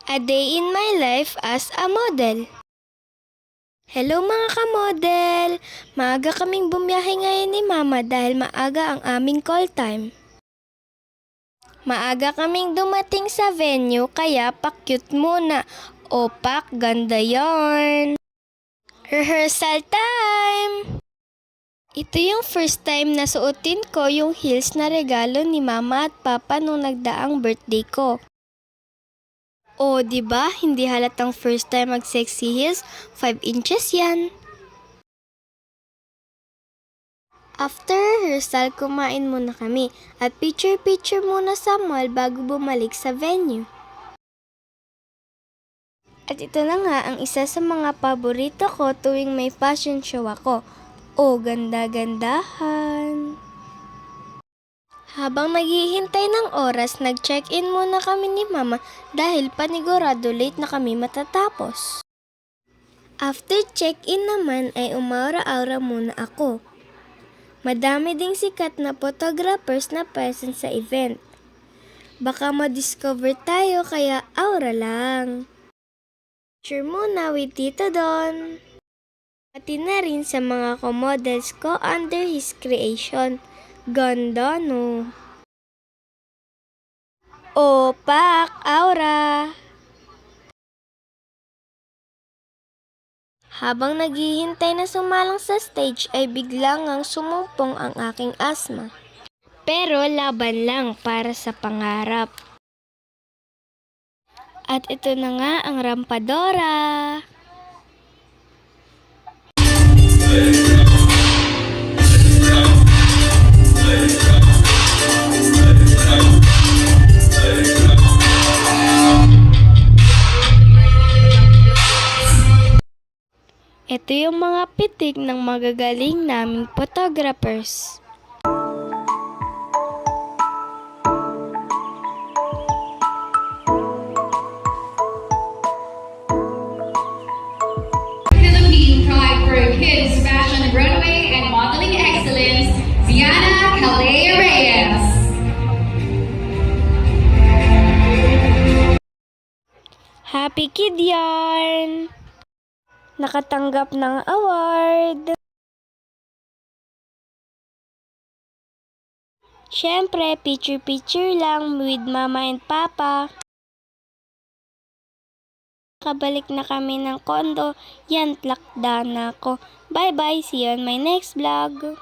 A day in my life as a model. Hello mga ka-model! Maaga kaming bumiyahe ngayon ni Mama dahil maaga ang aming call time. Maaga kaming dumating sa venue kaya pa-cute muna. Opak, ganda yarn! Rehearsal time! Ito yung first time na suotin ko yung heels na regalo ni Mama at Papa nung nagdaang birthday ko. O, diba? Hindi halatang first time mag-sexy heels, 5 inches yan. After rehearsal, kumain muna kami at picture-picture muna sa mall bago bumalik sa venue. At ito na nga ang isa sa mga paborito ko tuwing may fashion show ako. O, ganda-gandahan! Habang naghihintay ng oras, nag-check-in muna kami ni Mama dahil panigurado late na kami matatapos. After check-in naman ay umaura-aura muna ako. Madami ding sikat na photographers na present sa event. Baka ma-discover tayo kaya aura lang. Picture muna with Tito Don. Pati na rin sa mga co-models ko under his creation. Ganda no? Opak, aura! Habang naghihintay na sumalang sa stage ay biglang ngang sumumpong ang aking asthma. Pero laban lang para sa pangarap. At ito na nga ang rampadora. Ito yung mga pitik ng magagaling naming photographers. Philippine Pride for Kids Fashion Runway and Modeling Excellence, Diana Calais Reyes. Happy Kid Yarn! Nakatanggap ng award! Siyempre, picture-picture lang with Mama and Papa. Kabalik na kami ng kondo, yan, tlakda na ako. Bye-bye, see you on my next vlog.